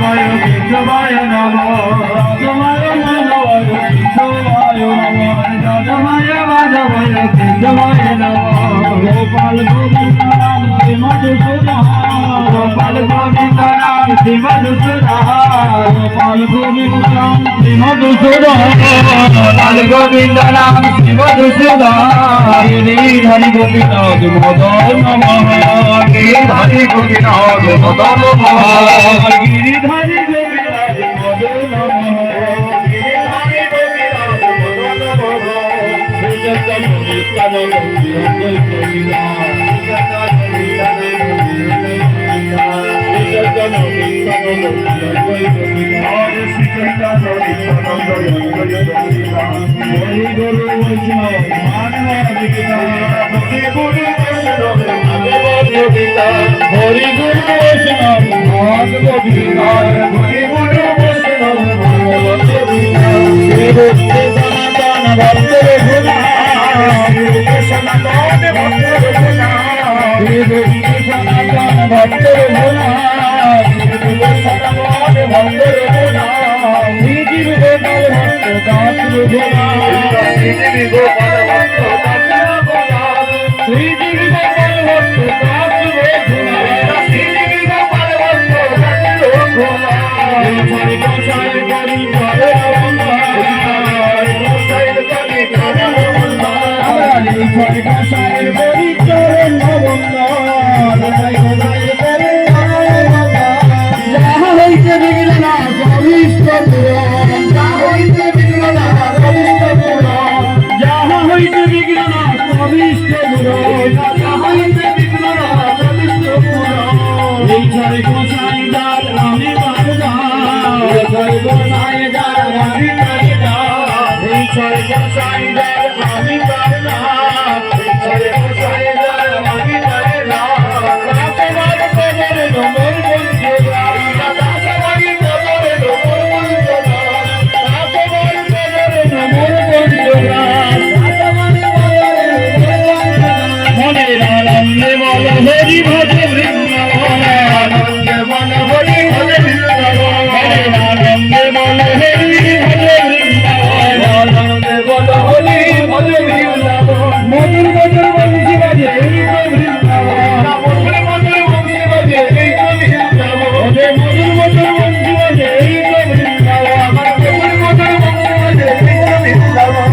মাধবায় কেশবায় নমঃ রাধমায় মাধবায় কেশবায় নমঃ রাধমায় মাধবায় কেশবায় নমঃ গোপাল গোবিন্দ রাম শ্রী মধুসূদন গোপাল গোবিন্দ রাম শ্রী মধুসূদন গোপাল গোবিন্দ রাম শ্রী মধুসূদন গোপাল গোবিন্দ রাম শ্রী মধুসূদন গিরিধারী গোপীনাথ মদন নমঃ গিরিধারী গোপীনাথ মদন নমঃ গিরিধারী গোপীনাথ মদন নমঃ গিরিধারী গোপীনাথ মদন নমঃ শ্রীচৈতন্য নিত্যানন্দ হরি গুরু বৈষ্ণব মানব গীতা হরি গুরু বৈষ্ণব মানব গীতা হরি গুরু বৈষ্ণব মানব গীতা হরি গুরু বৈষ্ণব মানব গীতা সনাতন ভক্ত রঘুনা সনাতন ভক্ত রঘুনা সনাতন ভক্ত রঘুনা সনাতন ভক্ত রঘুনা নিজিব গোপাল ভক্ত দাস রঘুনা নিজিব গোপাল ভক্ত দাস রঘুনা নিজিব গোপাল ভক্ত দাস রঘুনা নিজিব গোপাল ভক্ত দাস রঘুনা হরি গোসাই গরি করে গোসাই গরি করে হরি গোসাই গরি করে নবন্দা গোসাই গোসাই করে যাহা হইতে বিঘ্না অভিষ্ট পূরণ যাহা হইতে বিঘ্না অভিষ্ট পূরণ যাহা হইতে বিঘ্না অভিষ্ট পূরণ যাহা হইতে বিঘ্না অভিষ্ট পূরণ এই ছয় গোসাই দার আমি বারদা এই ছয় গোসাই দার আমি বারদা এই ছয় গোসাই দার আমি বারদা এই ছয় গোসাই দার আমি বারদা রাতবার কবরে নমর বন্ধু রাতবার কবরে নমর বন্ধু রাতবার কবরে নমর বন্ধু রাতবার কবরে মনে আনন্দে বল হরি ভজ বৃন্দাবন আনন্দে বল হরি ভজ বৃন্দাবন আনন্দে বল হরি ভজ বৃন্দাবন আনন্দে বল হরি ভজ বৃন্দাবন মধুর মধুর বংশী বাজে এই তো বৃন্দাবন মধুর মধুর বংশী বাজে এই তো বৃন্দাবন মধুর মধুর বংশী বাজে এই তো বৃন্দাবন মধুর মধুর বংশী বাজে এই তো বৃন্দাবন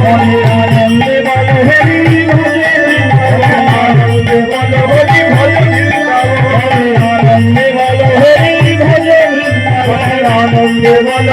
আনন্দে বল হরি ভজ বৃন্দাবন আনন্দে বল হরি ভজ বৃন্দাবন আনন্দে বল হরি ভজ বৃন্দাবন আনন্দে বল